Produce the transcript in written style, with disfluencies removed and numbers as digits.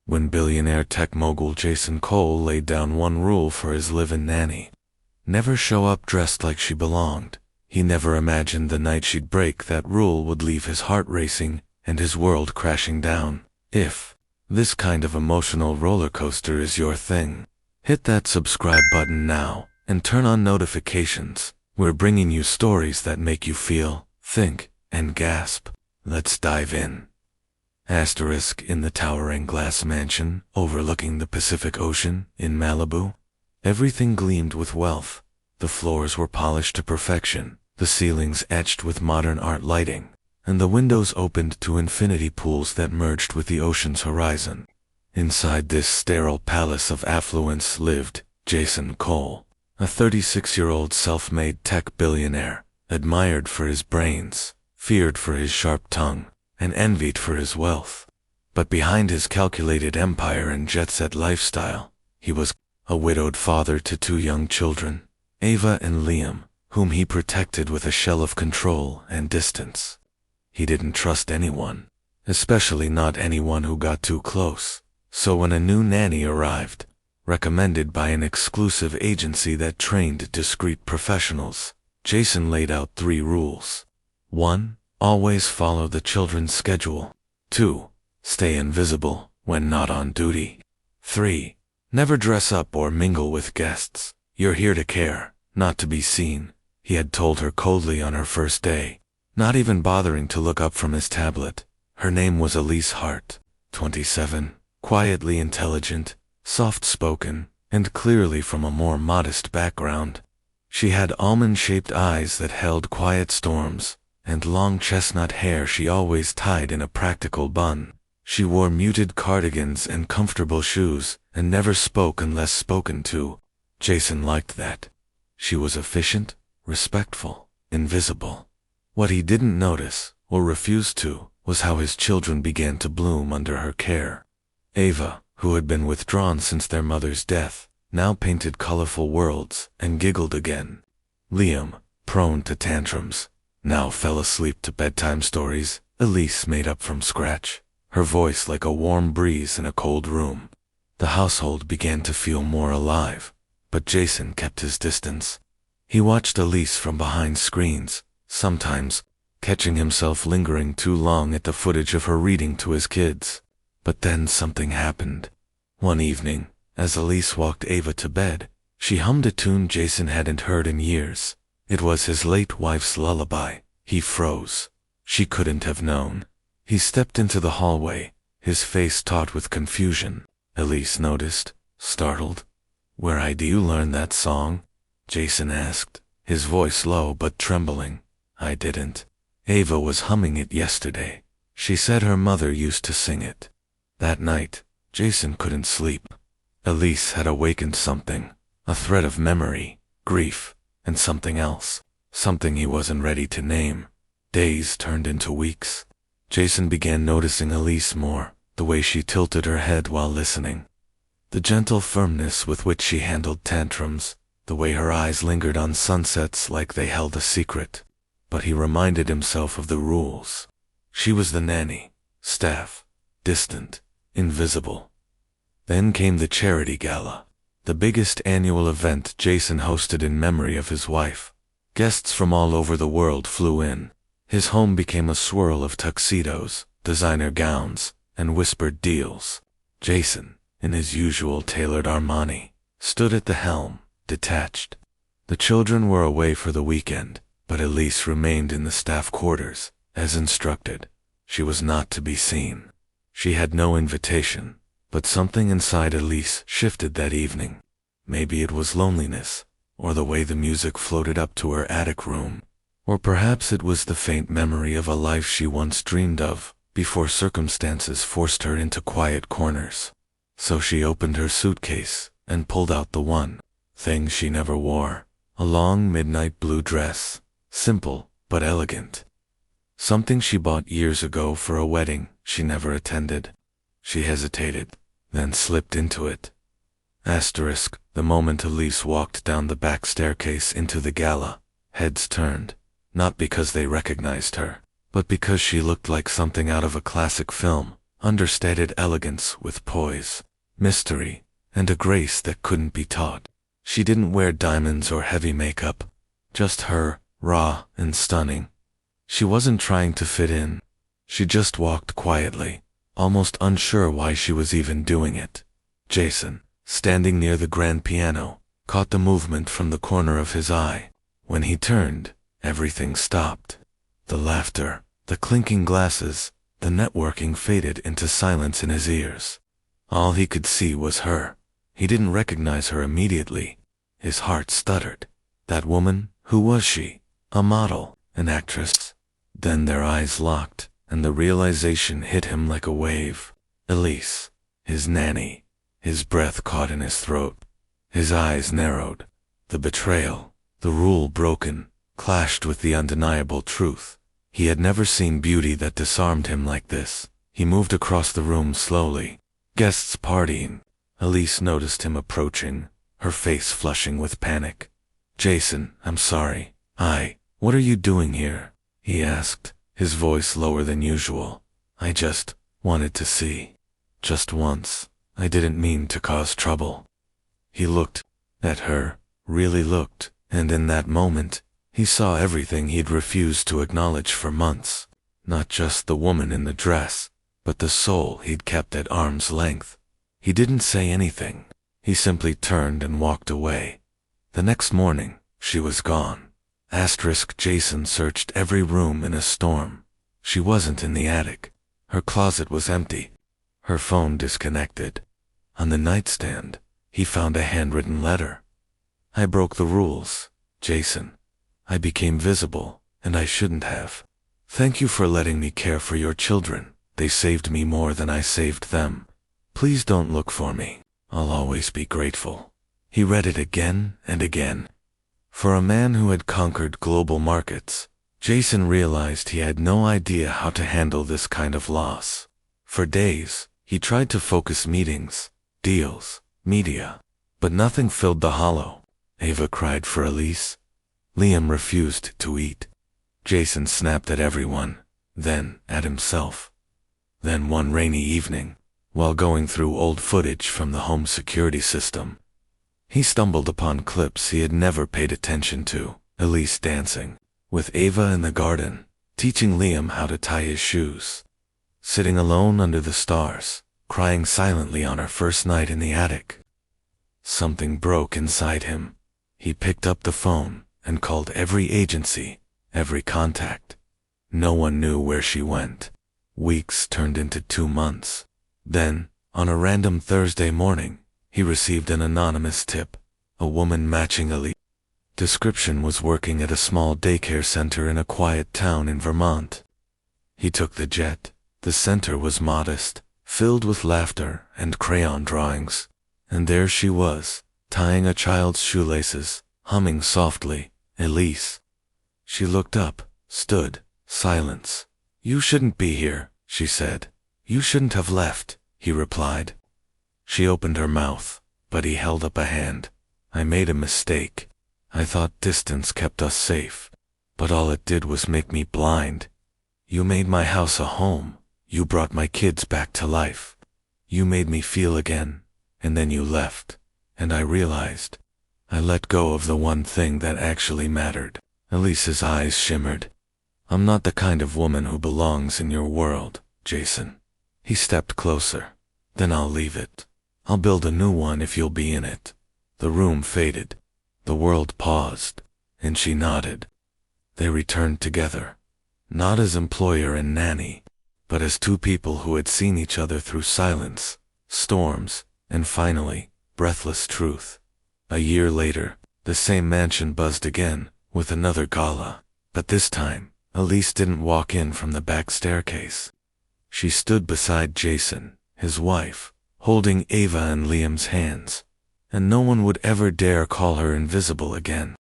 when billionaire tech mogul Jason Cole laid down one rule for his live-in nanny. Never show up dressed like she belonged. He never imagined the night she'd break that rule would leave his heart racing and his world crashing down. If this kind of emotional roller coaster is your thing, hit that subscribe button now and turn on notifications. We're bringing you stories that make you feel, think, and gasp. Let's dive in. In the towering glass mansion overlooking the Pacific Ocean in Malibu, everything gleamed with wealth. The floors were polished to perfection, the ceilings etched with modern art lighting, and the windows opened to infinity pools that merged with the ocean's horizon. Inside this sterile palace of affluence lived Jason Cole, a 36-year-old self-made tech billionaire, admired for his brains, feared for his sharp tongue, and envied for his wealth. But behind his calculated empire and jet-set lifestyle, he was a widowed father to 2 young children, Ava and Liam, whom he protected with a shell of control and distance. He didn't trust anyone, especially not anyone who got too close. So when a new nanny arrived, recommended by an exclusive agency that trained discreet professionals, Jason laid out 3 rules. 1. Always follow the children's schedule. 2. Stay invisible when not on duty. 3. Never dress up or mingle with guests. You're here to care, not to be seen, he had told her coldly on her first day, not even bothering to look up from his tablet. Her name was Elise Hart, 27, quietly intelligent, soft-spoken, and clearly from a more modest background. She had almond-shaped eyes that held quiet storms, and long chestnut hair she always tied in a practical bun. She wore muted cardigans and comfortable shoes, and never spoke unless spoken to. Jason liked that. She was efficient, respectful, invisible. What he didn't notice, or refuse to, was how his children began to bloom under her care. Ava, who had been withdrawn since their mother's death, now painted colorful worlds and giggled again. Liam, prone to tantrums, now fell asleep to bedtime stories Elise made up from scratch, her voice like a warm breeze in a cold room. The household began to feel more alive, but Jason kept his distance. He watched Elise from behind screens, sometimes catching himself lingering too long at the footage of her reading to his kids. But then something happened. One evening, as Elise walked Ava to bed, she hummed a tune Jason hadn't heard in years. It was his late wife's lullaby. He froze. She couldn't have known. He stepped into the hallway, his face taut with confusion. Elise noticed, startled. "Where do you learn that song?" Jason asked, his voice low but trembling. "I didn't. Ava was humming it yesterday. She said her mother used to sing it." That night, Jason couldn't sleep. Elise had awakened something, a thread of memory, grief, and something else, something he wasn't ready to name. Days turned into weeks. Jason began noticing Elise more, the way she tilted her head while listening, the gentle firmness with which she handled tantrums, the way her eyes lingered on sunsets like they held a secret. But he reminded himself of the rules. She was the nanny, staff, distant, invisible. Then came the charity gala, the biggest annual event Jason hosted in memory of his wife. Guests from all over the world flew in. His home became a swirl of tuxedos, designer gowns, and whispered deals. Jason, in his usual tailored Armani, stood at the helm, detached. The children were away for the weekend, but Elise remained in the staff quarters, as instructed. She was not to be seen. She had no invitation, but something inside Elise shifted that evening. Maybe it was loneliness, or the way the music floated up to her attic room, or perhaps it was the faint memory of a life she once dreamed of, before circumstances forced her into quiet corners. So she opened her suitcase and pulled out the one thing she never wore, a long midnight blue dress, simple but elegant. Something she bought years ago for a wedding she never attended. She hesitated, then slipped into it. The moment Elise walked down the back staircase into the gala, heads turned, not because they recognized her, but because she looked like something out of a classic film, understated elegance with poise, mystery, and a grace that couldn't be taught. She didn't wear diamonds or heavy makeup, just her, raw and stunning. She wasn't trying to fit in. She just walked quietly, almost unsure why she was even doing it. Jason, standing near the grand piano, caught the movement from the corner of his eye. When he turned, everything stopped. The laughter, the clinking glasses, the networking faded into silence in his ears. All he could see was her. He didn't recognize her immediately. His heart stuttered. That woman, who was she? A model, an actress? Then their eyes locked, and the realization hit him like a wave. Elise, his nanny. His breath caught in his throat. His eyes narrowed. The betrayal, the rule broken, clashed with the undeniable truth. He had never seen beauty that disarmed him like this. He moved across the room slowly. Guests partying. Elise noticed him approaching, her face flushing with panic. "Jason, I'm sorry. What are you doing here?" he asked, his voice lower than usual. "I just wanted to see. Just once. I didn't mean to cause trouble." He looked at her, really looked, and in that moment, he saw everything he'd refused to acknowledge for months. Not just the woman in the dress, but the soul he'd kept at arm's length. He didn't say anything. He simply turned and walked away. The next morning, she was gone. Jason searched every room in a storm. She wasn't in the attic. Her closet was empty. Her phone disconnected. On the nightstand, he found a handwritten letter. "I broke the rules, Jason. I became visible, and I shouldn't have. Thank you for letting me care for your children. They saved me more than I saved them. Please don't look for me. I'll always be grateful." He read it again and again. For a man who had conquered global markets, Jason realized he had no idea how to handle this kind of loss. For days, he tried to focus meetings, deals, media, but nothing filled the hollow. Ava cried for Elise. Liam refused to eat. Jason snapped at everyone, then at himself. Then one rainy evening, while going through old footage from the home security system, he stumbled upon clips he had never paid attention to. Elise dancing, with Ava in the garden, teaching Liam how to tie his shoes. Sitting alone under the stars, crying silently on her first night in the attic. Something broke inside him. He picked up the phone and called every agency, every contact. No one knew where she went. Weeks turned into 2 months. Then, on a random Thursday morning, he received an anonymous tip. A woman matching Elise. Description was working at a small daycare center in a quiet town in Vermont. He took the jet. The center was modest, filled with laughter and crayon drawings. And there she was, tying a child's shoelaces, humming softly, "Elise." She looked up, stood, silence. "You shouldn't be here," she said. "You shouldn't have left," he replied. She opened her mouth, but he held up a hand. "I made a mistake. I thought distance kept us safe, but all it did was make me blind. You made my house a home. You brought my kids back to life. You made me feel again, and then you left, and I realized. I let go of the one thing that actually mattered." Elise's eyes shimmered. "I'm not the kind of woman who belongs in your world, Jason." He stepped closer. "Then I'll leave it. I'll build a new one if you'll be in it." The room faded. The world paused, and she nodded. They returned together, not as employer and nanny, but as two people who had seen each other through silence, storms, and finally, breathless truth. A year later, the same mansion buzzed again, with another gala, but this time, Elise didn't walk in from the back staircase. She stood beside Jason, his wife, holding Ava and Liam's hands, and no one would ever dare call her invisible again.